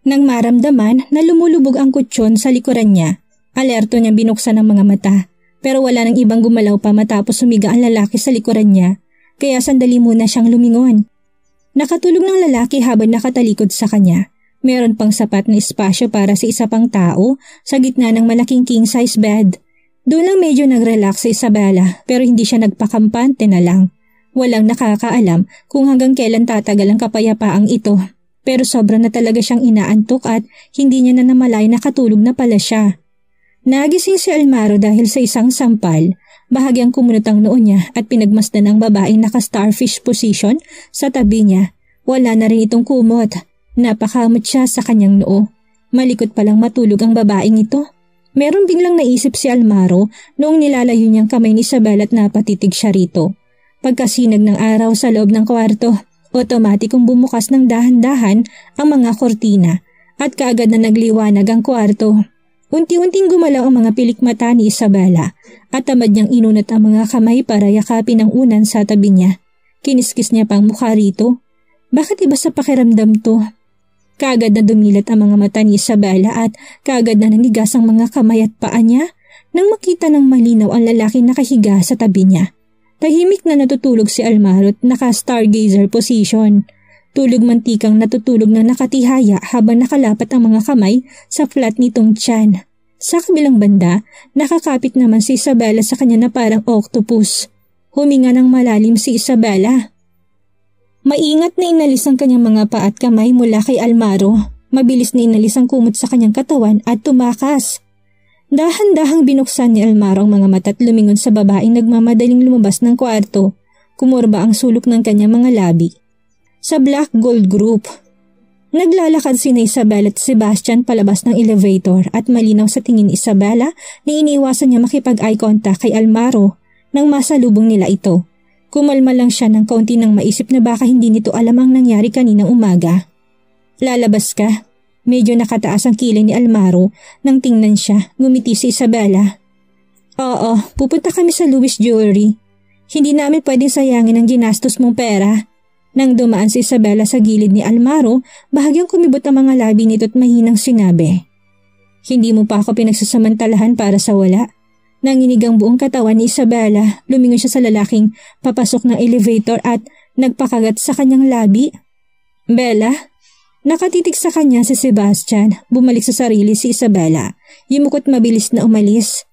Nang maramdaman na lumulubog ang kutsyon sa likuran niya, alerto niyang binuksan ang mga mata. Pero wala nang ibang gumalaw pa matapos sumiga ang lalaki sa likuran niya, kaya sandali muna siyang lumingon. Nakatulog ng lalaki habang nakatalikod sa kanya. Meron pang sapat na espasyo para sa isa pang tao sa gitna ng malaking king-size bed. Doon lang medyo nag-relax si Isabela pero hindi siya nagpakampante na lang. Walang nakakaalam kung hanggang kailan tatagal ang kapayapaang ito. Pero sobra na talaga siyang inaantok at hindi niya na namalay na katulog na pala siya. Nagising si Almaro dahil sa isang sampal. Bahagyang kumunot ang noo niya at pinagmasdan ng babaeng naka-starfish position sa tabi niya. Wala na rin itong kumot. Napakamot siya sa kanyang noo. Malikot palang matulog ang babaeng ito. Meron biglang naisip si Almaro noong nilalayo niyang kamay ni Isabel at napatitig siya rito. Pagkasinag ng araw sa loob ng kwarto, otomatikong bumukas ng dahan-dahan ang mga kortina at kaagad na nagliwanag ang kwarto. Unti-unting gumalaw ang mga pilikmata ni Isabela at tamad niyang inunat ang mga kamay para yakapin ang unan sa tabi niya. Kiniskis niya pang mukha rito. Bakit iba sa pakiramdam to? Kaagad na dumilat ang mga mata ni Isabela at kaagad na nanigas ang mga kamay at paa niya nang makita ng malinaw ang lalaki nakahiga sa tabi niya. Tahimik na natutulog si Almaro at naka-stargazer position. Tulog mantikang natutulog na nakatihaya habang nakalapat ang mga kamay sa flat nitong tiyan. Sa kabilang banda, nakakapit naman si Isabela sa kanya na parang octopus. Huminga ng malalim si Isabela. Maingat na inalis ang kanyang mga paa at kamay mula kay Almaro. Mabilis na inalis ang kumot sa kanyang katawan at tumakas. Dahan-dahang binuksan ni Almaro ang mga mata at lumingon sa babaeng nagmamadaling lumabas ng kwarto. Kumurba ang sulok ng kanyang mga labi. Sa Black Gold Group. Naglalakad sina Isabel at Sebastian palabas ng elevator at malinaw sa tingin ni Isabela na iniiwasan niya makipag-eye contact kay Almaro nang masalubong nila ito. Kumalma lang siya ng kaunti nang maisip na baka hindi nito alam ang nangyari kaninang umaga. Lalabas ka? Medyo nakataas ang kilay ni Almaro nang tingnan siya. Ngumiti si Isabela. Oo, pupunta kami sa Louis Jewelry. Hindi namin pwedeng sayangin ang ginastos mong pera. Nang dumaan si Isabela sa gilid ni Almaro, bahagyang kumibot ang mga labi nito at mahinang sinabi. Hindi mo pa ako pinagsasamantalahan para sa wala. Nanginig ang buong katawan ni Isabela, lumingon siya sa lalaking papasok ng elevator at nagpakagat sa kanyang labi. Bella? Nakatitig sa kanya si Sebastian, bumalik sa sarili si Isabela, yumukot mabilis na umalis.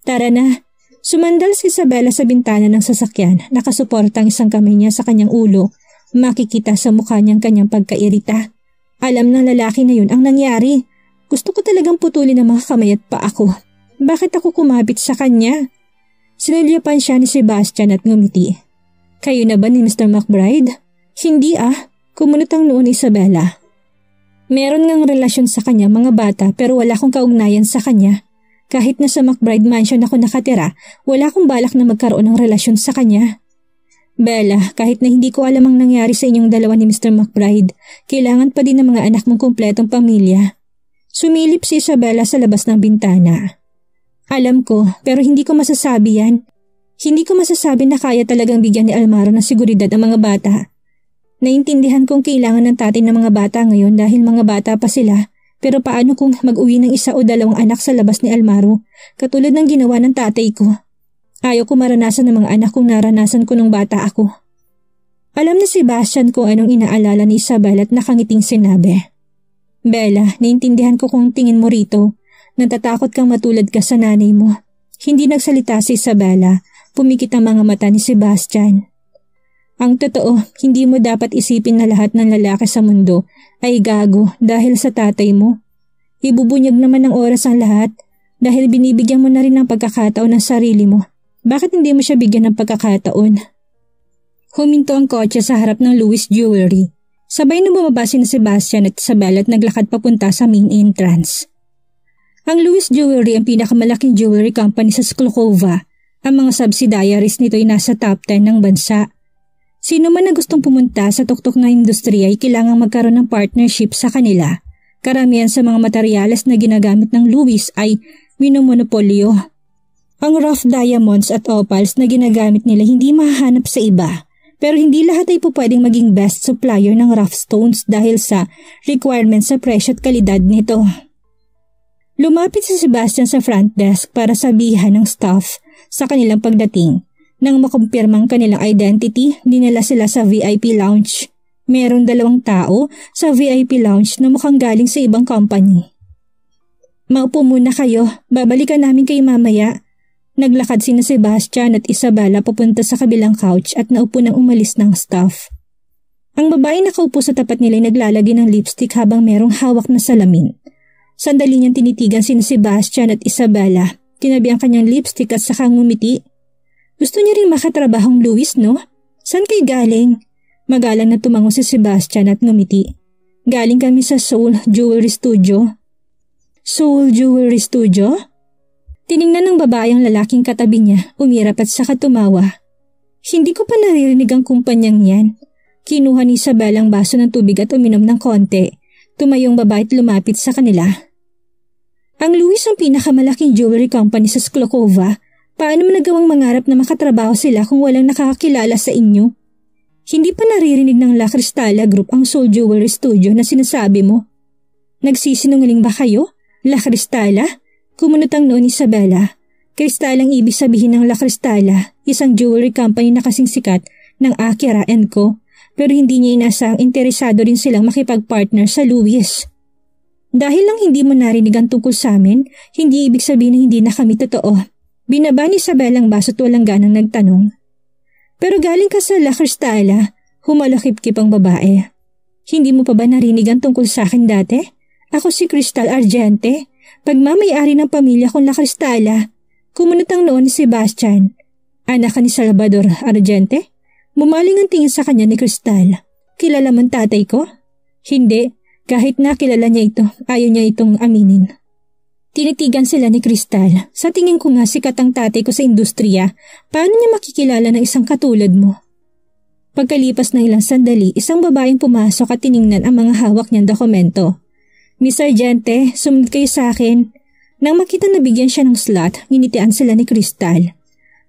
Tara na. Sumandal si Isabela sa bintana ng sasakyan, nakasuportang isang kamay niya sa kanyang ulo. Makikita sa mukha niyang kanyang pagkairita. Alam ng lalaki na yun ang nangyari. Gusto ko talagang putulin ang mga kamay at paa ko. Bakit ako kumapit sa kanya? Sinulyapan siya ni Sebastian at ngumiti. Kayo na ba ni Mr. McBride? Hindi kumunot ang noo ni Isabela. Meron ngang relasyon sa kanya mga bata pero wala akong kaugnayan sa kanya. Kahit na sa McBride Mansion ako nakatira, wala akong balak na magkaroon ng relasyon sa kanya. Bella, kahit na hindi ko alam ang nangyari sa inyong dalawa ni Mr. McBride, kailangan pa din ng mga anak mong kumpletong pamilya. Sumilip si Isabela sa labas ng bintana. Alam ko, pero hindi ko masasabi yan. Hindi ko masasabi na kaya talagang bigyan ni Almaro ng seguridad ang mga bata. Naintindihan kong kailangan ng tatay ng mga bata ngayon dahil mga bata pa sila. Pero paano kung mag-uwi ng isa o dalawang anak sa labas ni Almaro, katulad ng ginawa ng tatay ko? Ayaw ko maranasan ng mga anak kong naranasan ko nung bata ako. Alam ni Sebastian kung anong inaalala ni Isabel at nakangiting sinabi. Bella, naintindihan ko kung tingin mo rito. Natatakot kang matulad ka sa nanay mo. Hindi nagsalita si Isabela. Pumikit ang mga mata ni Sebastian. Ang totoo, hindi mo dapat isipin na lahat ng lalaki sa mundo ay gago dahil sa tatay mo. Ibubunyag naman ng oras ang lahat dahil binibigyan mo na rin ng pagkakataon ng sarili mo. Bakit hindi mo siya bigyan ng pagkakataon? Huminto ang kotse sa harap ng Louis Jewelry. Sabay na bumaba si Sebastian at Isabel at naglakad papunta sa main entrance. Ang Louis Jewelry ang pinakamalaking jewelry company sa Sklukova. Ang mga subsidiaries nito ay nasa top 10 ng bansa. Sino man na gustong pumunta sa tuktok na industriya ay kailangang magkaroon ng partnership sa kanila. Karamihan sa mga materyales na ginagamit ng Louis ay minomonopolyo. Ang rough diamonds at opals na ginagamit nila hindi mahahanap sa iba. Pero hindi lahat ay pwedeng maging best supplier ng rough stones dahil sa requirements sa presyo at kalidad nito. Lumapit si Sebastian sa front desk para sabihan ng staff sa kanilang pagdating. Nang makumpirmang kanilang identity, dinala sila sa VIP lounge. Merong 2 tao sa VIP lounge na mukhang galing sa ibang company. Maupo muna kayo, babalikan namin kayo mamaya. Naglakad sina Sebastian at Isabela papunta sa kabilang couch at naupo nang umalis ng staff. Ang babae nakaupo sa tapat nila ay naglalagay ng lipstick habang merong hawak na salamin. Sandali niyang tinitigan sina Sebastian at Isabela. Tinabi ang kanyang lipstick at saka ngumiti. Gusto niya rin makatrabahong Luis, no? Saan kayo galing? Magalang na tumango si Sebastian at ngumiti. Galing kami sa Soul Jewelry Studio. Soul Jewelry Studio? Tiningnan ng babae ang lalaking katabi niya, umirap at saka tumawa. Hindi ko pa naririnig ang kumpanyang yan. Kinuha ni Isabel ang baso ng tubig at uminom ng konti. Tumayong babae at lumapit sa kanila. Ang Louis ang pinakamalaking jewelry company sa Sklokova. Paano mo nagawang mangarap na makatrabaho sila kung walang nakakakilala sa inyo? Hindi pa naririnig ng La Cristala Group ang Soul Jewelry Studio na sinasabi mo. Nagsisinungaling ba kayo? La Cristala? Kumunot ang noon Isabela. Cristala ang ibig sabihin ng La Cristala, isang jewelry company na kasing sikat ng Akira & Co. Pero hindi niya inasahang interesado rin silang makipag-partner sa Louis. Dahil lang hindi mo narinig ang tungkol sa amin, hindi ibig sabihin na hindi na kami totoo. Binaba ni Isabela ang baso at walang ganang nagtanong. Pero galing ka sa La Cristala, humalakip-kip ang babae. Hindi mo pa ba narinig ang tungkol sa akin dati? Ako si Crystal Argente. Pagmamayari ng pamilya kong La Cristala. Kumunot ang noon ni Sebastian. Anak ka ni Salvador Argente? Mumaling ang tingin sa kanya ni Crystal. Kilala mo ang tatay ko? Hindi. Kahit na kilala niya ito, ayaw niya itong aminin. Tinitigan sila ni Crystal. Sa tingin ko nga sikat ang tatay ko sa industriya. Paano niya makikilala ng isang katulad mo? Pagkalipas ng ilang sandali, isang babaeng pumasok at tiningnan ang mga hawak niyang dokumento. Miss Argente, sumunod kayo sa akin. Nang makita na bigyan siya ng slot, nginitian sila ni Crystal.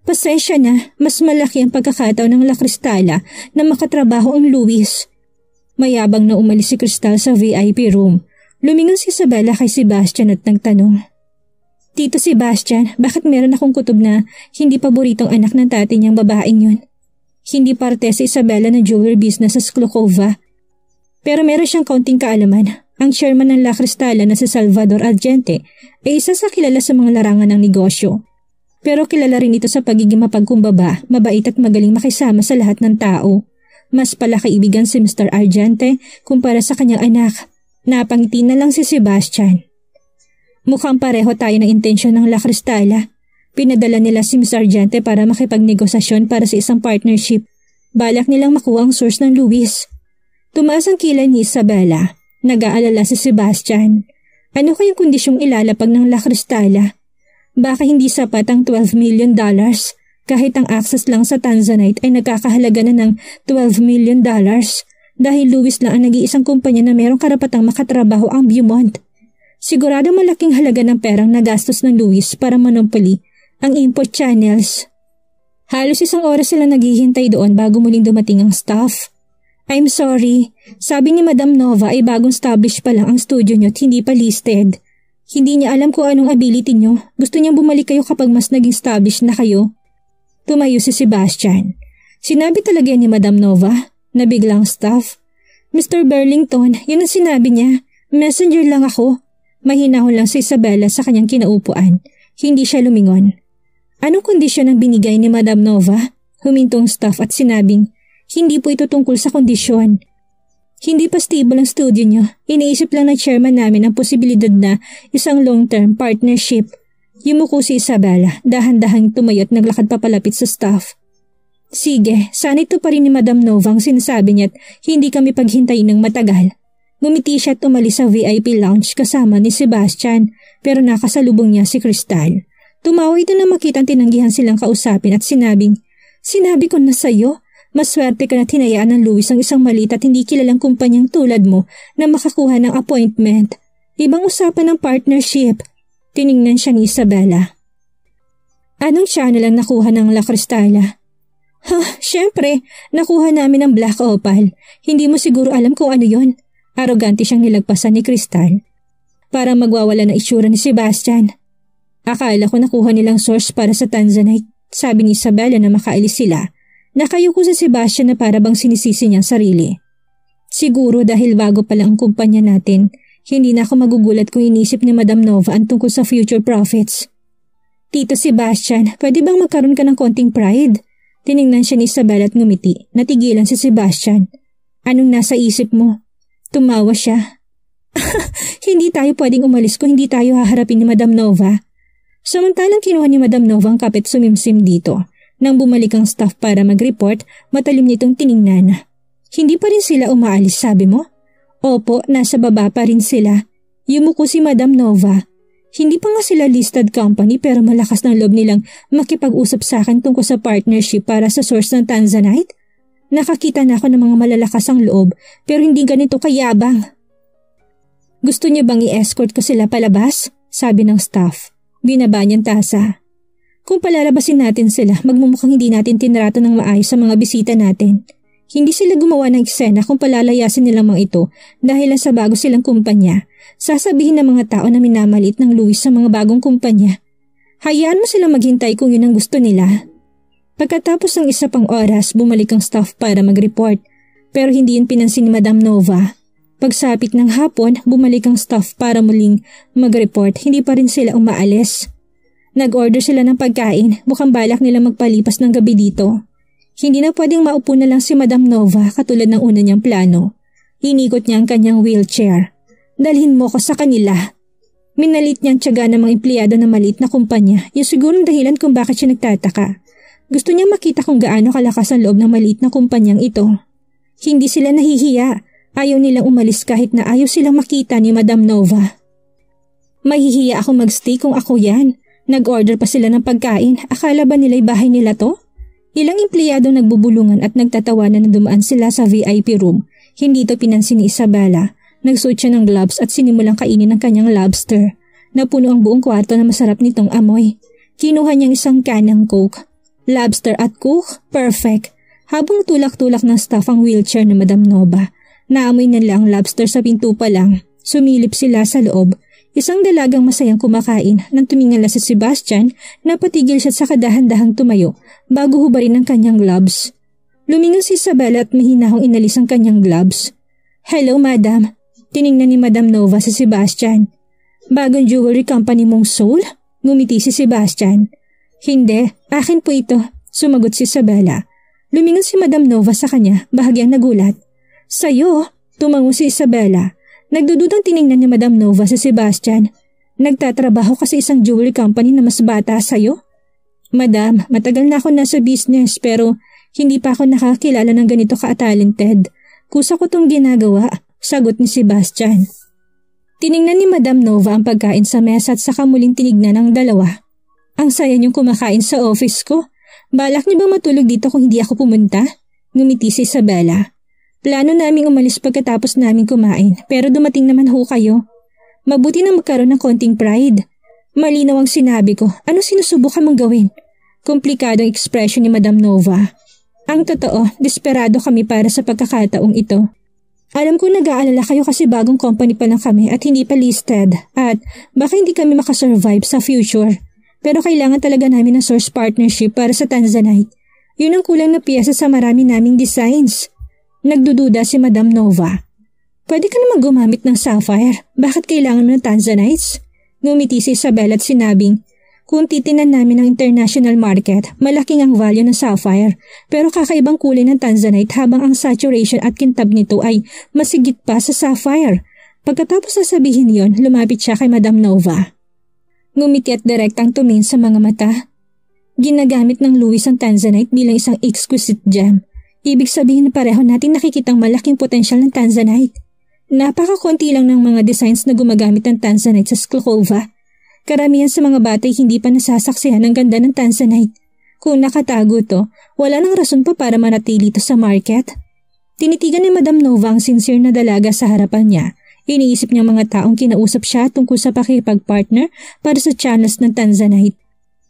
Pasensya na, mas malaki ang pagkakataon ng La Cristala na makatrabaho ang Louis. Mayabang na umalis si Crystal sa VIP room. Lumingon si Isabela kay Sebastian at nagtanong. Tito Sebastian, bakit meron akong kutob na hindi paboritong anak ng tatay niyang babaeng yun? Hindi parte si Isabela ng jewelry business sa Sklokova. Pero meron siyang kaunting kaalaman. Ang chairman ng La Cristala na si Salvador Argente ay isa sa kilala sa mga larangan ng negosyo. Pero kilala rin ito sa pagiging mapagkumbaba, mabait at magaling makisama sa lahat ng tao. Mas palakaibigan si Mr. Argente kumpara sa kanyang anak. Napangiti na lang si Sebastian. Mukhang pareho tayo ng intensyon ng La Cristala. Pinadala nila si Mr. Argente para makipagnegosasyon para sa isang partnership. Balak nilang makuha ang source ng Louis. Tumaas ang kilay ni Isabela. Nag-aalala si Sebastian. Ano kayang kondisyong ilalapag ng La Cristala? Baka hindi sapat ang $12 million kahit ang access lang sa Tanzanite ay nagkakahalaga na ng $12 million dahil Louis lang ang nag-iisang kumpanya na merong karapatang makatrabaho ang Beaumont. Sigurado malaking halaga ng perang nagastos ng Louis para manompoli ang import channels. Halos 1 oras sila naghihintay doon bago muling dumating ang staff. I'm sorry, sabi ni Madam Nova ay bagong established pa lang ang studio niyo at hindi pa listed. Hindi niya alam kung anong ability niyo. Gusto niyang bumalik kayo kapag mas naging established na kayo. Tumayo si Sebastian. Sinabi talaga ni Madam Nova, nabiglang staff. Mr. Burlington, yun ang sinabi niya. Messenger lang ako. Mahinahon lang si Isabela sa kanyang kinaupuan. Hindi siya lumingon. Anong kondisyon ang binigay ni Madam Nova? Humintong staff at sinabing, hindi po ito tungkol sa kondisyon. Hindi pa stable ang studio niyo. Iniisip lang ng chairman namin ang posibilidad na isang long-term partnership. Yumuko si Isabela, dahan-dahang tumayo at naglakad papalapit sa staff. Sige, sana ito pa rin ni Madam Nova ang sinasabi niya at hindi kami paghintayin ng matagal. Ngumiti siya at umalis sa VIP lounge kasama ni Sebastian pero nakasalubong niya si Crystal. Tumawa ito na makitang tinanggihan silang kausapin at sinabing, sinabi ko na sa'yo, maswerte ka na tinayaan ng Louis ang isang maliit at hindi kilalang kumpanyang tulad mo na makakuha ng appointment. Ibang usapan ng partnership. Tiningnan siya ni Isabela. Anong channel ang nakuha ng La Cristala? Syempre, nakuha namin ang Black Opal. Hindi mo siguro alam kung ano yon. Arogante siyang nilagpasan ni Crystal. Para magwawala ng itsura ni Sebastian. Akala ko nakuha nilang source para sa Tanzanite. Sabi ni Isabela na makaalis sila. Nakayuko sa Sebastian na para bang sinisisi niyang sarili. Siguro dahil bago pa lang ang kumpanya natin, hindi na ako magugulat kung inisip ni Madam Nova ang tungkol sa future profits. Tito Sebastian, pwede bang magkaroon ka ng konting pride? Tiningnan siya ni Isabela at ngumiti. Natigilan si Sebastian. Anong nasa isip mo? Tumawa siya. Hindi tayo pwedeng umalis kung hindi tayo haharapin ni Madam Nova. Samantalang kinuha ni Madam Nova ang kapit sumimsim dito. Nang bumalik ang staff para mag-report, matalim nitong tiningnan. Hindi pa rin sila umaalis, sabi mo? Opo, nasa baba pa rin sila. Yumuko si Madam Nova. Hindi pa nga sila listed company pero malakas ng loob nilang makipag-usap sa akin tungkol sa partnership para sa source ng Tanzanite. Nakakita na ako ng mga malalakas ang loob pero hindi ganito kayabang. Gusto niyo bang i-escort ko sila palabas? Sabi ng staff. Binaba niyang tasa. Kung palalabasin natin sila, magmumukhang hindi natin tinrato ng maayos sa mga bisita natin. Hindi sila gumawa ng eksena kung palalayasin nilang mga ito dahil lang sa bago silang kumpanya. Sasabihin ng mga tao na minamalit ng Luis sa mga bagong kumpanya. Hayaan mo silang maghintay kung yun ang gusto nila. Pagkatapos ng isa pang oras, bumalik ang staff para mag-report. Pero hindi yun pinansin ni Madam Nova. Pagsapit ng hapon, bumalik ang staff para muling mag-report. Hindi pa rin sila umaalis. Nag-order sila ng pagkain. Mukhang balak nila magpalipas ng gabi dito. Hindi na pwedeng maupo na lang si Madam Nova katulad ng una niyang plano. Inikot niya ang kanyang wheelchair. Dalhin mo ko sa kanila. Minalit niyang tiyaga ng mga empleyado ng maliit na kumpanya. Yung sigurong dahilan kung bakit siya nagtataka. Gusto niya makita kung gaano kalakas ang loob ng maliit na kumpanyang ito. Hindi sila nahihiya. Ayaw nilang umalis kahit na ayaw silang makita ni Madam Nova. Mahihiya ako magstay kung ako yan. Nag-order pa sila ng pagkain. Akala ba nila'y bahay nila to? Ilang empleyado nagbubulungan at nagtatawanan na dumaan sila sa VIP room. Hindi to pinansin ni Isabela. Nagsuot siya ng gloves at sinimulang kainin ang kanyang lobster. Napuno ang buong kwarto na masarap nitong amoy. Kinuha niyang isang kanang Coke. Lobster at Coke? Perfect. Habang tulak-tulak ng staff ang wheelchair ni Madam Nova, naamoy nila ang lobster sa pinto pa lang. Sumilip sila sa loob. Isang dalagang masayang kumakain nang tumingala si Sebastian, napatigil siya sa kadahan-dahang tumayo bago hubarin ang kanyang gloves. Lumingon si Isabela at mahinahong inalis ang kanyang gloves. Hello, madam. Tiningnan ni Madam Nova si Sebastian. Bagong jewelry company mong Soul? Ngumiti si Sebastian. Hindi, akin po ito. Sumagot si Isabela. Lumingon si Madam Nova sa kanya, bahagyang nagulat. Sa'yo? Tumango si Isabela. Nagdududang tiningnan ni Madam Nova si Sebastian. Nagtatrabaho ka sa isang jewelry company na mas bata sa'yo? Madam, matagal na ako nasa business pero hindi pa ako nakakilala ng ganito ka-talented. Kusa ko tong ginagawa, sagot ni Sebastian. Tiningnan ni Madam Nova ang pagkain sa mesa at saka muling tinignan ang dalawa. Ang saya niyong kumakain sa office ko. Balak niyo bang matulog dito kung hindi ako pumunta? Ngumiti si Isabela. Plano naming umalis pagkatapos naming kumain pero dumating naman ho kayo. Mabuti na magkaroon ng konting pride. Malinaw ang sinabi ko. Ano sinusubukan mong gawin? Komplikadong ekspresyon ni Madam Nova. Ang totoo, desperado kami para sa pagkakataong ito. Alam ko nag-aalala kayo kasi bagong company pa lang kami at hindi pa listed at baka hindi kami makasurvive sa future. Pero kailangan talaga namin ng source partnership para sa Tanzanite. Yun ang kulang na piyesa sa marami naming designs. Nagdududa si Madam Nova. Pwede ka naman gumamit ng sapphire. Bakit kailangan mo ng Tanzanites? Ngumiti si Isabel at sinabing, kung titinan namin ang international market, malaking ang value ng sapphire. Pero kakaibang kulay ng Tanzanite habang ang saturation at kintab nito ay masigit pa sa sapphire. Pagkatapos sasabihin yon, lumapit siya kay Madam Nova. Ngumiti at direktang tumingin sa mga mata. Ginagamit ng Louis ang Tanzanite bilang isang exquisite gem. Ibig sabihin na pareho natin nakikitang malaking potensyal ng Tanzanite. Napakakunti lang ng mga designs na gumagamit ng Tanzanite sa Sklokova. Karamihan sa mga batay hindi pa nasasaksihan ng ganda ng Tanzanite. Kung nakatago to, wala nang rason pa para manatili ito sa market. Tinitigan ni Madam Nova ang sincere na dalaga sa harapan niya. Iniisip niya mga taong kinausap siya tungkol sa pakipag-partner para sa channels ng Tanzanite.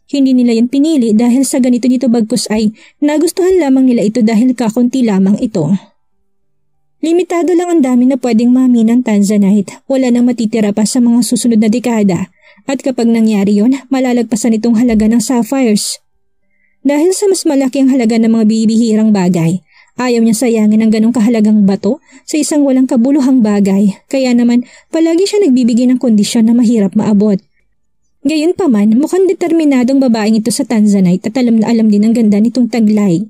Hindi nila yun pinili dahil sa ganito nito bagkus ay nagustuhan lamang nila ito dahil kakunti lamang ito. Limitado lang ang dami na pwedeng mami ng Tanzanite. Wala nang matitira pa sa mga susunod na dekada at kapag nangyari yon, malalagpasan itong halaga ng sapphires. Dahil sa mas malaki ang halaga ng mga bibihirang bagay, ayaw niya sayangin ang ganong kahalagang bato sa isang walang kabuluhang bagay, kaya naman palagi siya nagbibigay ng kondisyon na mahirap maabot. Gayunpaman, mukhang determinadong babaeng ito sa Tanzanite at alam na alam din ang ganda nitong taglay.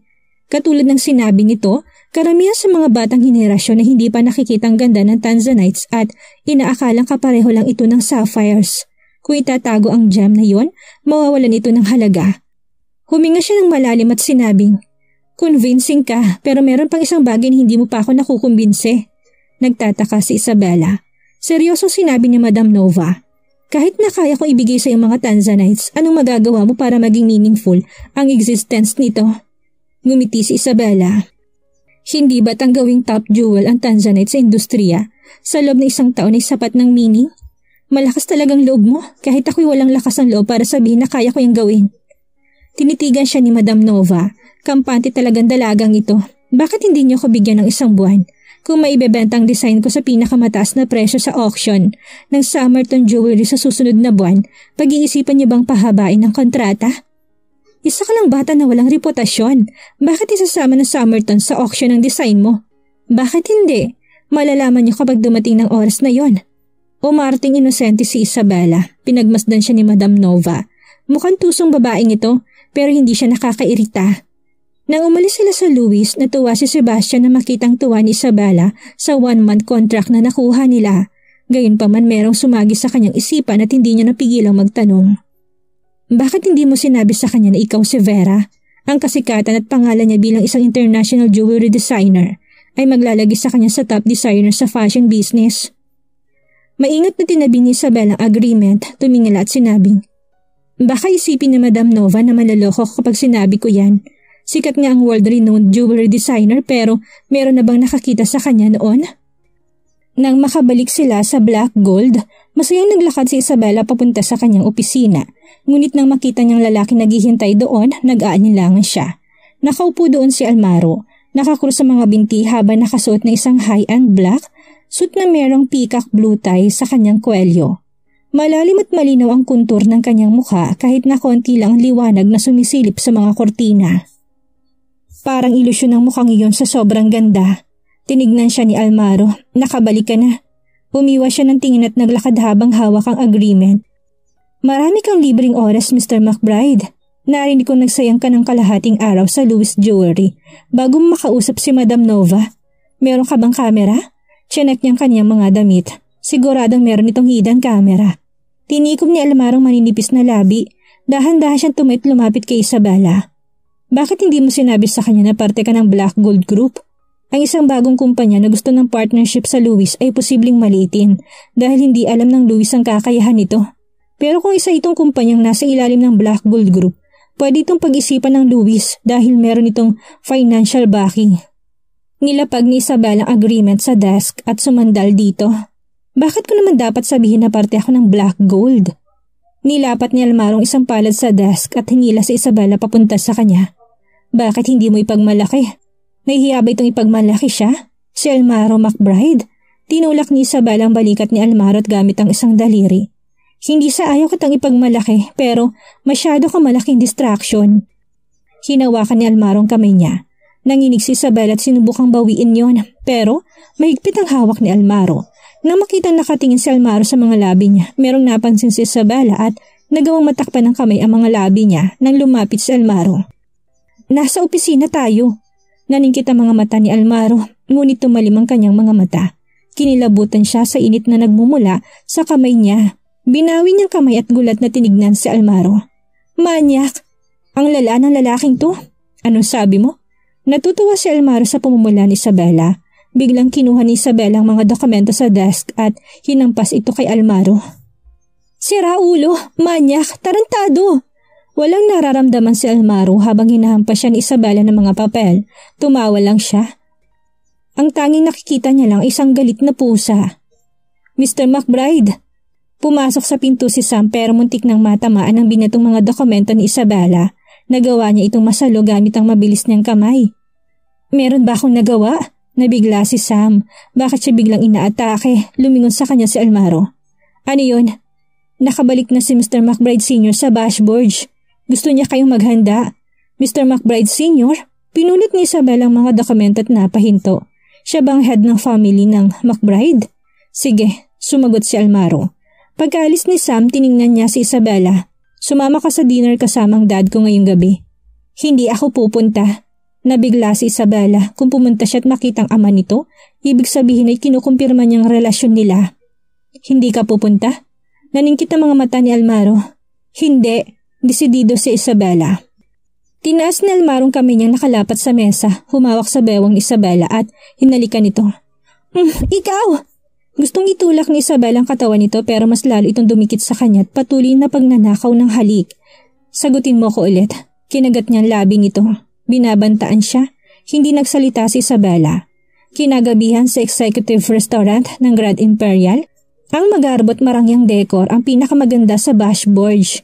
Katulad ng sinabi nito, karamihan sa mga batang henerasyon na hindi pa nakikita ang ganda ng Tanzanites at inaakalang kapareho lang ito ng sapphires. Kung itatago ang gem na yon, mawawalan ito ng halaga. Huminga siya ng malalim at sinabing, "Convincing ka, pero meron pang isang bagay na hindi mo pa ako nakukumbinse." Nagtataka si Isabela. Seryosong sinabi ni Madam Nova, "Kahit na kaya kong ibigay sa iyong mga Tanzanites, anong magagawa mo para maging meaningful ang existence nito?" Ngumiti si Isabela. "Hindi ba't ang gawing top jewel ang Tanzanite sa industriya? Sa loob ng isang taon ay sapat ng meaning? Malakas talagang loob mo, kahit ako'y walang lakas ang loob para sabihin na kaya ko yung gawin." Tinitigan siya ni Madam Nova. Kampante talagang dalagang ito. "Bakit hindi niyo ko bigyan ng isang buwan? Kung maibebenta ang design ko sa pinakamataas na presyo sa auction ng Somerton Jewelry sa susunod na buwan, pag-iisipan niyo bang pahabain ng kontrata? Isa ka lang bata na walang reputasyon. Bakit isasama ng Somerton sa auction ng design mo? Bakit hindi? Malalaman niyo kapag dumating ng oras na yon." Umarting inosente si Isabela. Pinagmasdan siya ni Madam Nova. Mukhang tusong babaeng ito, pero hindi siya nakakairita. Nang umalis sila sa Louis, natuwa si Sebastian na makitang tuwa ni Isabela sa 1-month contract na nakuha nila. Gayunpaman merong sumagi sa kanyang isipan at hindi niya napigilang magtanong. "Bakit hindi mo sinabi sa kanya na ikaw si Vera? Ang kasikatan at pangalan niya bilang isang international jewelry designer ay maglalagay sa kanya sa top designer sa fashion business." Maingat na tinabi ni Isabela ang agreement, tumingala at sinabing, "Baka isipin ni Madam Nova na malaloko kapag sinabi ko yan. Sikat nga ang world-renowned jewelry designer pero meron na bang nakakita sa kanya noon?" Nang makabalik sila sa Black Gold, masayang naglakad si Isabela papunta sa kanyang opisina. Ngunit nang makita niyang lalaki naghihintay doon, nag-aalinlangan siya. Nakaupo doon si Almaro, nakakrus sa mga binti habang nakasuot na isang high-end black suit na merong peacock blue tie sa kanyang kwelyo. Malalim at malinaw ang kontur ng kanyang mukha kahit na konti lang ang liwanag na sumisilip sa mga kortina. Parang ilusyon ang mukhang iyon sa sobrang ganda. Tinignan siya ni Almaro. "Nakabalik ka na." Umiwas siya ng tingin at naglakad habang hawak ang agreement. "Marami kang libreng oras, Mr. McBride. Narinig kong nagsayang ka ng kalahating araw sa Louis Jewelry bago makausap si Madam Nova. Meron ka bang kamera?" Chinek niyang kanyang mga damit. Siguradong meron itong hidden camera. Tinikom ni Almarong maninipis na labi. Dahan-dahan siyang tumit lumapit kay Isabela. "Bakit hindi mo sinabi sa kanya na parte ka ng Black Gold Group? Ang isang bagong kumpanya na gusto ng partnership sa Louis ay posibleng maliitin dahil hindi alam ng Louis ang kakayahan nito. Pero kung isa itong kumpanyang nasa ilalim ng Black Gold Group, pwede itong pag-isipan ng Louis dahil meron itong financial backing." Nilapag ni Isabela ang agreement sa desk at sumandal dito. "Bakit ko naman dapat sabihin na parte ako ng Black Gold?" Nilapat ni Almarong isang palad sa desk at hinila si Isabela papunta sa kanya. "Bakit hindi mo ipagmalaki? Nahihiya ba itong ipagmalaki siya? Si Almaro McBride?" Tinulak ni Isabela ang balikat ni Almaro at gamit ang isang daliri. "Hindi sa ayaw kitang ipagmalaki pero masyado ka malaking distraction." Hinawakan ni Almarong kamay niya. Nanginig si Isabela at sinubukang bawiin yon, pero mahigpit ang hawak ni Almaro. Nang makitang nakatingin si Almaro sa mga labi niya, merong napansin si Isabela at nagawang matakpan ng kamay ang mga labi niya nang lumapit si Almaro. "Nasa opisina tayo." Naningkit ang mga mata ni Almaro, ngunit tumalim ang kanyang mga mata. Kinilabutan siya sa init na nagmumula sa kamay niya. Binawi niyang kamay at gulat na tinignan si Almaro. "Manyak! Ang lala ng lalaking to. Anong sabi mo?" Natutuwa si Almaro sa pumumula ni Isabela. Biglang kinuha ni Isabela ang mga dokumento sa desk at hinampas ito kay Almaro. "Sira ulo, manyak, tarantado!" Walang nararamdaman si Almaro habang hinahampas siya ni Isabela ng mga papel. Tumawa lang siya. Ang tanging nakikita niya lang ay isang galit na pusa. "Mr. McBride!" Pumasok sa pinto si Sam pero muntik nang matamaan ang binatong mga dokumento ni Isabela. Nagawa niya itong masalo gamit ang mabilis niyang kamay. Meron ba akong nagawa? Nabigla si Sam. Bakit siya biglang inaatake? Lumingon sa kanya si Almaro. Ano yun? Nakabalik na si Mr. McBride Sr. sa Bashborge. Gusto niya kayong maghanda. Mr. McBride Sr.? Pinulot ni Isabela ang mga dokumento at napahinto. Siya bang head ng family ng McBride? Sige, sumagot si Almaro. Pagkaalis ni Sam, tiningnan niya si Isabela. Sumama ka sa dinner kasamang dad ko ngayong gabi. Hindi ako pupunta. Nabigla si Isabela. Kung pumunta siya at makitang ama nito, ibig sabihin ay kinukumpirma niyang relasyon nila. Hindi ka pupunta? Naningkit ang mga mata ni Almaro. Hindi. Desidido si Isabela. Tinaas ni Almaro ang kamay niyang nakalapat sa mesa, humawak sa bewang ni Isabela at hinalikan nito. Ikaw! Gustong itulak ni Isabela ang katawan nito pero mas lalo itong dumikit sa kanya at patuloy na pagnanakaw ng halik. Sagutin mo ko ulit. Kinagat niyang labi nito. Binabantaan siya. Hindi nagsalita si Isabela. Kinagabihan sa executive restaurant ng Grand Imperial, ang magarbot marangyang decor ang pinakamaganda sa Bashborge.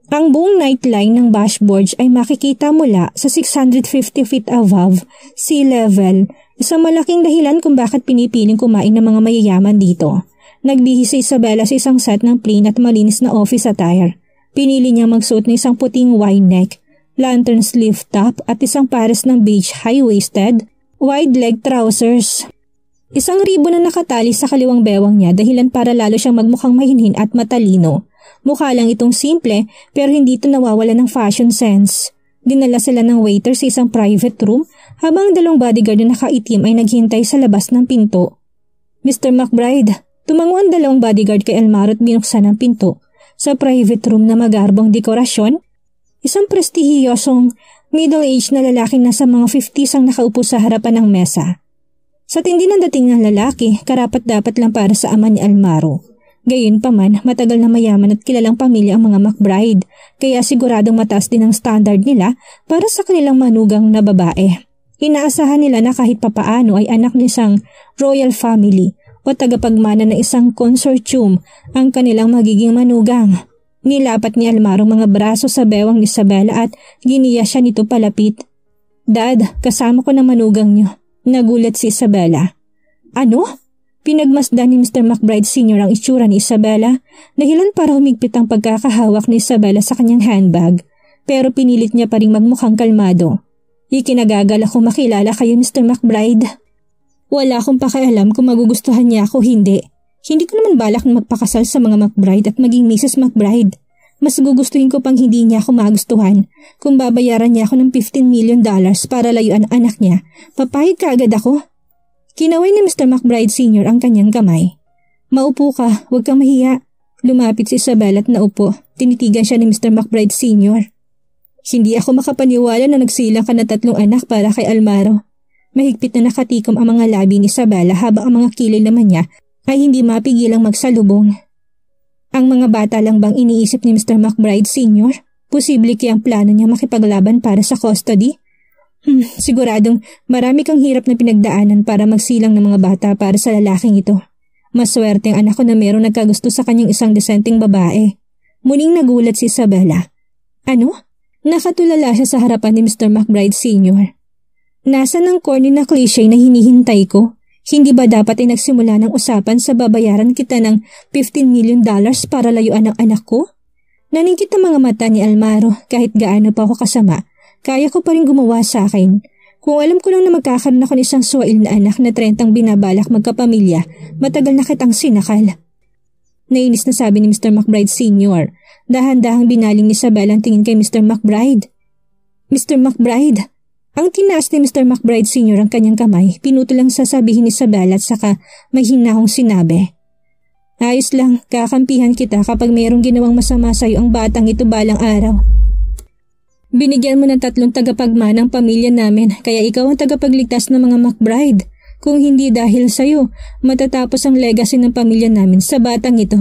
Ang buong nightline ng Bashborge ay makikita mula sa 650 feet above sea level. Isang malaking dahilan kung bakit pinipiling kumain ng mga mayayaman dito. Nagbihis si Isabela sa isang set ng plain at malinis na office attire. Pinili niya magsuot ng isang puting wide neck, lantern sleeve top at isang pares ng beige high-waisted, wide-leg trousers. Isang ribo na nakatali sa kaliwang bewang niya dahilan para lalo siyang magmukhang mahinhin at matalino. Mukha lang itong simple pero hindi ito nawawala ng fashion sense. Dinala sila ng waiter sa isang private room habang dalawang bodyguard na nakaitim ay naghintay sa labas ng pinto. Mr. McBride, tumango ang dalawang bodyguard kay Almaro at binuksan ang pinto. Sa private room na magarbong dekorasyon, isang prestihiyosong middle-aged na lalaking nasa mga 50s ang nakaupo sa harapan ng mesa. Sa tindi ng dating ng lalaki, karapat-dapat lang para sa ama ni Almaro. Gayunpaman, matagal na mayaman at kilalang pamilya ang mga McBride, kaya siguradong mataas din ang standard nila para sa kanilang manugang na babae. Inaasahan nila na kahit papaano ay anak ng isang royal family o tagapagmana ng isang consortium ang kanilang magiging manugang. Nilapat ni Almaro mga braso sa bewang ni Isabela at giniya siya nito palapit. Dad, kasama ko ng manugang niyo. Nagulat si Isabela. Ano? Pinagmasdan ni Mr. McBride Sr. ang itsura ni Isabela, dahilan para humigpit ang pagkakahawak ni Isabela sa kanyang handbag, pero pinilit niya pa ring magmukhang kalmado. Ikinagagalak kung makilala kayo, Mr. McBride. Wala akong pakialam kung magugustuhan niya ako hindi. Hindi ko naman balak na magpakasal sa mga McBride at maging Mrs. McBride. Mas gugustuhin ko pang hindi niya ako magustuhan. Kung babayaran niya ako ng $15 million para layuan ang anak niya, papayag ka agad ako. Kinaway ni Mr. McBride Sr. ang kanyang kamay. Maupo ka, huwag kang mahiya. Lumapit si Isabela at naupo. Tinitigan siya ni Mr. McBride Sr. Hindi ako makapaniwala na nagsilang ka na 3 anak para kay Almaro. Mahigpit na nakatikom ang mga labi ni Isabela habang ang mga kilay naman niya ay hindi mapigilang magsalubong. Ang mga bata lang bang iniisip ni Mr. McBride Sr.? Posible kayang plano niya makipaglaban para sa custody? Siguradong marami kang hirap na pinagdaanan para magsilang ng mga bata para sa lalaking ito. Maswerte ang anak ko na merong nagkagusto sa kanyang isang desenteng babae. Muling nagulat si Isabela. Ano? Nakatulala siya sa harapan ni Mr. McBride Sr. Nasaan ang corny na cliche na hinihintay ko? Hindi ba dapat ay nagsimula ng usapan sa babayaran kita ng $15 million para layuan ang anak ko? Naningkit ang mga mata ni Almaro kahit gaano pa ako kasama. Kaya ko pa rin gumawa sa akin. Kung alam ko lang na magkakaroon ako ng isang suwail na anak na 30 binabalak magkapamilya, matagal na kitang sinakal. Nainis na sabi ni Mr. McBride Sr. Dahan-dahang binaling ni Isabela ang tingin kay Mr. McBride. Mr. McBride! Ang tinaas ni Mr. McBride Sr. ang kanyang kamay, pinuto lang sasabihin ni Isabela at saka may hinahong sinabi. Ayos lang, kakampihan kita kapag mayroong ginawang masama sa'yo ang batang ito balang araw. Binigyan mo ng 3 tagapagmana ang pamilya namin kaya ikaw ang tagapagligtas ng mga McBride. Kung hindi dahil sa'yo, matatapos ang legacy ng pamilya namin sa batang ito.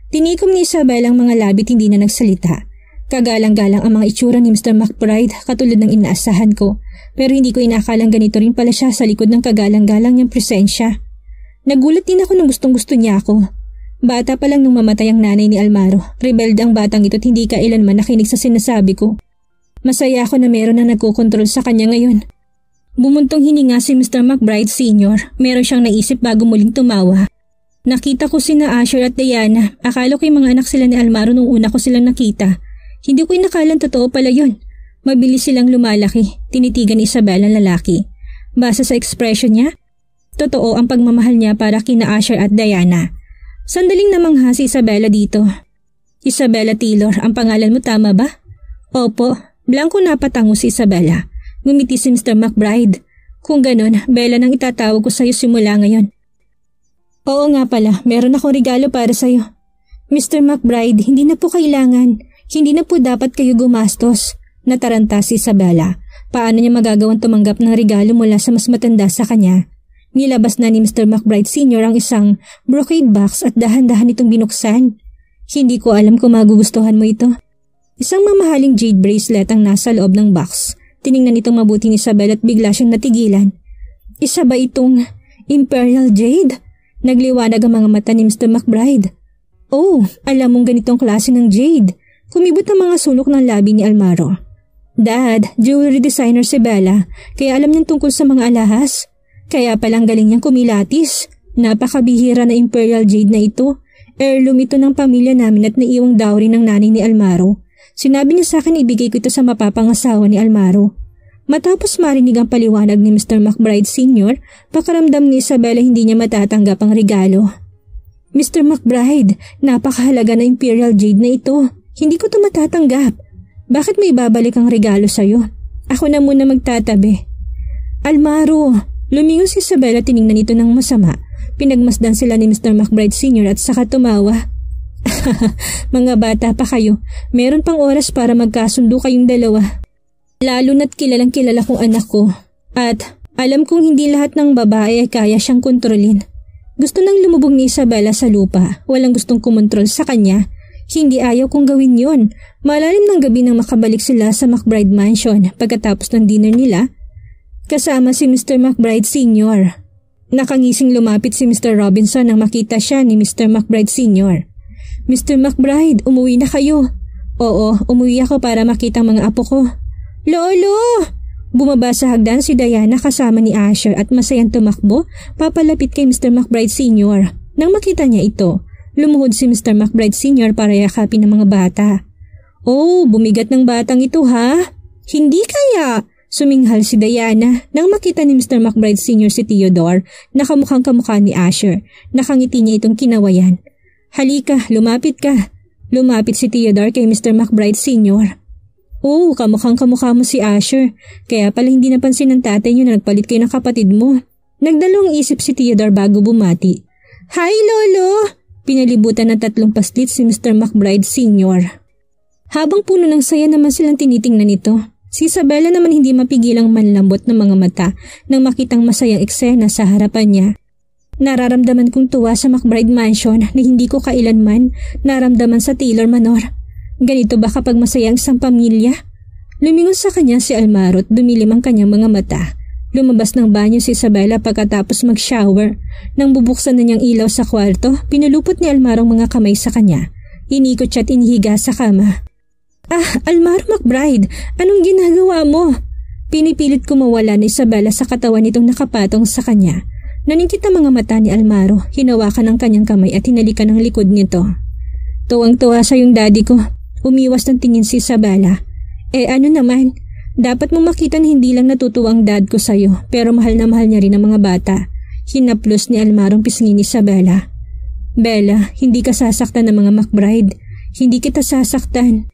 Tinikom ni Isabela ang mga labit hindi na nagsalita. Kagalang-galang ang mga itsura ni Mr. McBride katulad ng inaasahan ko. Pero hindi ko inakalang ganito rin pala siya sa likod ng kagalang-galang niyang presensya. Nagulat din ako nung gustong-gusto niya ako. Bata pa lang nung mamatay ang nanay ni Almaro. Rebelde ang batang ito't hindi kailanman nakinig sa sinasabi ko. Masaya ako na meron na nagkokontrol sa kanya ngayon. Bumuntong hininga si Mr. McBride Sr. Meron siyang naisip bago muling tumawa. Nakita ko sina Asher at Diana. Akala ko yung mga anak sila ni Almaro nung una ko silang nakita. Hindi ko inakalang totoo pala yun. Mabilis silang lumalaki. Tinitigan ni Isabel ang lalaki. Base sa expression niya, totoo ang pagmamahal niya para kina Asher at Diana. Sandaling namangha si Isabella dito. Isabella Taylor, ang pangalan mo tama ba? Opo, blanko napatango si Isabella. Ngumiti si Mr. McBride. Kung ganon, Bella nang itatawag ko sa'yo simula ngayon. Oo nga pala, meron akong regalo para sa'yo. Mr. McBride, hindi na po kailangan. Hindi na po dapat kayo gumastos. Nataranta si Isabella. Paano niya magagawang tumanggap ng regalo mula sa mas matanda sa kanya? Nilabas na ni Mr. McBride Sr. ang isang brocade box at dahan-dahan itong binuksan. Hindi ko alam kung magugustuhan mo ito. Isang mamahaling jade bracelet ang nasa loob ng box. Tiningnan itong mabuti ni Isabel at bigla siyang natigilan. Isa ba itong Imperial Jade? Nagliwanag ang mga mata ni Mr. McBride. Oh, alam mong ganitong klase ng jade. Kumibot ang mga sulok ng labi ni Almaro. Dad, jewelry designer si Bella, kaya alam niyang tungkol sa mga alahas. Kaya palang galing niyang kumilatis. Napakabihira na Imperial Jade na ito. Heirloom ito ng pamilya namin at naiwang dowry ng nanay ni Almaro. Sinabi niya sa akin ibigay ko ito sa mapapangasawa ni Almaro. Matapos marinig ang paliwanag ni Mr. McBride Sr., pakaramdam ni Isabella hindi niya matatanggap ang regalo. Mr. McBride, napakahalaga na Imperial Jade na ito. Hindi ko ito matatanggap. Bakit may babalik ang regalo sa'yo? Ako na muna magtatabi. Almaro! Lumingon si Isabella, tiningnan ito ng masama. Pinagmasdan sila ni Mr. McBride Sr. at saka tumawa. Mga bata pa kayo. Meron pang oras para magkasundo kayong dalawa. Lalo na't kilalang kilala kong anak ko. At alam kong hindi lahat ng babae ay kaya siyang kontrolin. Gusto nang lumubog ni Isabella sa lupa. Walang gustong kumontrol sa kanya. Hindi ayaw kong gawin yon. Malalim ng gabi nang makabalik sila sa McBride Mansion pagkatapos ng dinner nila. Kasama si Mr. McBride Sr. Nakangising lumapit si Mr. Robinson nang makita siya ni Mr. McBride Sr. Mr. McBride, umuwi na kayo. Oo, umuwi ako para makita ang mga apo ko. Lolo! Bumaba sa hagdan si Diana kasama ni Asher at masayang tumakbo papalapit kay Mr. McBride Sr. Nang makita niya ito, lumuhod si Mr. McBride Sr. para yakapin ng mga bata. Oh, bumigat ng batang ito ha? Hindi kaya? Suminghal si Diana nang makita ni Mr. McBride Sr. si Theodore na kamukhang kamukha ni Asher. Nakangiti niya itong kinawayan. Halika, lumapit ka. Lumapit si Theodore kay Mr. McBride Sr. Oh, kamukhang kamukha mo si Asher. Kaya pala hindi napansin ng tatay niyo na nagpalit kayo ng kapatid mo. Nagdalawang isip si Theodore bago bumati. Hi, Lolo! Pinalibutan ng 3 paslit si Mr. McBride Sr. Habang puno ng saya naman silang tinitingnan ito. Si Isabella naman hindi mapigilang manlambot ng mga mata nang makitang masayang eksena sa harapan niya. Nararamdaman kong tuwa sa McBride Mansion na hindi ko kailanman naramdaman sa Taylor Manor. Ganito ba kapag masaya ang isang pamilya? Lumingon sa kanya si Almaro at dumilim ang kanyang mga mata. Lumabas ng banyo si Isabella pagkatapos mag-shower. Nang bubuksan na niyang ilaw sa kwarto, pinulupot ni Almaro ang mga kamay sa kanya. Inikot siya at inihiga sa kama. Ah, Almaro McBride, anong ginagawa mo? Pinipilit ko mawala ni Isabella sa katawan nitong nakapatong sa kanya. Naningkit ang mga mata ni Almaro, hinawakan ang kanyang kamay at hinalikan ang likod nito. Tuwang-tuwa sa yung daddy ko. Umiwas ng tingin si Isabella. Ano naman? Dapat mo makita na hindi lang natutuwa ang dad ko sa'yo, pero mahal na mahal niya rin ang mga bata. Hinaplos ni Almarong pisngin ni Isabella. Bella, hindi ka sasaktan ng mga McBride. Hindi kita sasaktan.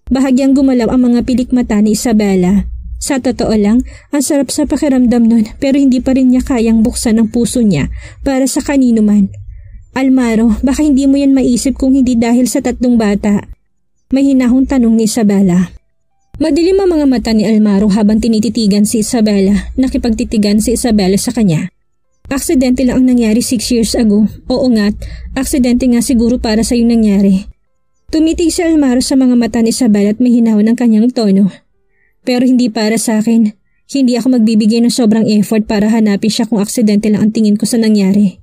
Bahagyang gumalaw ang mga pilik mata ni Isabella. Sa totoo lang, ang sarap sa pakiramdam nun pero hindi pa rin niya kayang buksan ang puso niya para sa kanino man. Almaro, baka hindi mo yan maisip kung hindi dahil sa 3 bata. May hinahong tanong ni Isabella. Madilim ang mga mata ni Almaro habang tinititigan si Isabella. Nakipagtitigan si Isabella sa kanya. Aksidente lang ang nangyari 6 years ago. Oo nga't, aksidente nga siguro para sa yung nangyari. Tumitig si Almaro sa mga mata ni Isabella at may hinaw ng kanyang tono. Pero hindi para sa akin. Hindi ako magbibigay ng sobrang effort para hanapin siya kung aksidente lang ang tingin ko sa nangyari.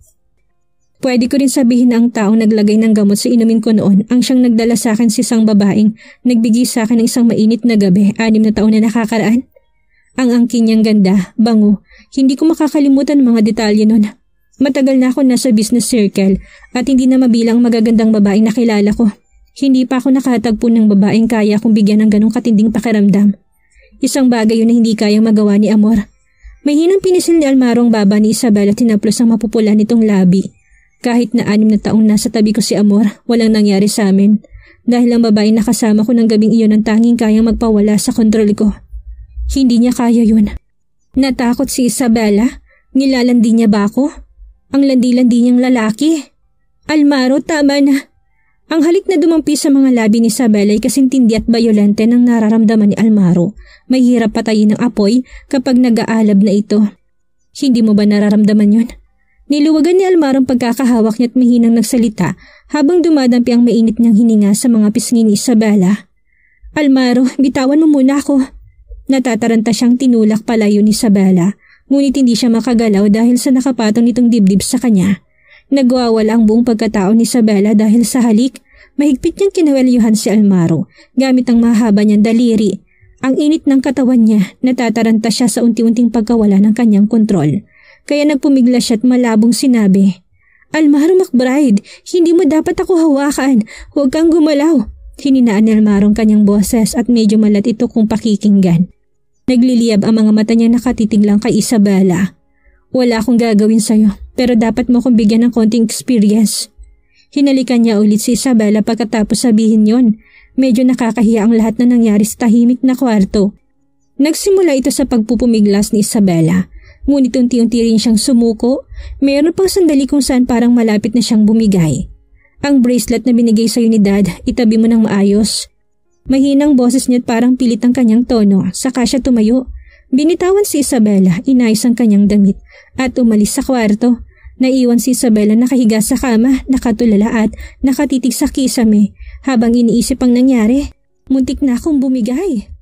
Pwede ko rin sabihin na ang taong naglagay ng gamot sa inumin ko noon ang siyang nagdala sa akin sa isang babaeng nagbigay sa akin ng isang mainit na gabi 6 na taon na nakakaraan. Ang angkin niyang ganda, bango, hindi ko makakalimutan ang mga detalye noon. Matagal na ako nasa business circle at hindi na mabilang magagandang babaeng nakilala ko. Hindi pa ako nakatagpo ng babaeng kaya kong bigyan ng ganong katinding pakiramdam. Isang bagay yun na hindi kayang magawa ni Amor. May hinang pinisil ni Almaro ang baba ni Isabel at tinaplos ang mapupula nitong labi. Kahit na 6 na taong nasa tabi ko si Amor, walang nangyari sa amin. Dahil ang babae nakasama ko ng gabing iyon ang tanging kayang magpawala sa kontrol ko. Hindi niya kaya yun. Natakot si Isabela? Nilalandi niya ba ako? Ang landi-landi niyang lalaki? Almaro, tama na. Ang halik na dumampi sa mga labi ni Isabela ay kasing tindi at bayolente ng nararamdaman ni Almaro. May hirap patayin ng apoy kapag nag-aalab na ito. Hindi mo ba nararamdaman yun? Niluwagan ni Almaro ang pagkakahawak niya at mahinang nagsalita habang dumadampi ang mainit niyang hininga sa mga pisngi ni Isabela. Almaro, bitawan mo muna ako. Natataranta siyang tinulak palayo ni Isabela, ngunit hindi siya makagalaw dahil sa nakapatong nitong dibdib sa kanya. Nagwawala ang buong pagkatao ni Isabela dahil sa halik. Mahigpit niyang kinawelyuhan si Almaro gamit ang mahaba niyang daliri. Ang init ng katawan niya, natataranta siya sa unti-unting pagkawala ng kanyang kontrol. Kaya nagpumigla siya at malabong sinabi, Almaro McBride, hindi mo dapat ako hawakan. Huwag kang gumalaw. Hininaan ni Almaro ang kanyang boses at medyo malat ito kung pakikinggan. Nagliliyab ang mga mata niya nakatitig lang kay Isabela. Wala akong gagawin sa'yo, pero dapat mo kong bigyan ng konting experience. Hinalikan niya ulit si Isabela pagkatapos sabihin yon. Medyo nakakahiya ang lahat na nangyari sa tahimik na kwarto. Nagsimula ito sa pagpupumiglas ni Isabela. Ngunit unti-unti rin siyang sumuko. Mayroon pang sandali kung saan parang malapit na siyang bumigay. Ang bracelet na binigay sa'yo ni Dad, itabi mo ng maayos. Mahinang boses niya at parang pilit ang kanyang tono, saka siya tumayo. Binitawan si Isabela, inayos ang kanyang damit at umalis sa kwarto. Naiwan si Isabela nakahiga sa kama, nakatulala at nakatitig sa kisame habang iniisip ang nangyari. Muntik na akong bumigay.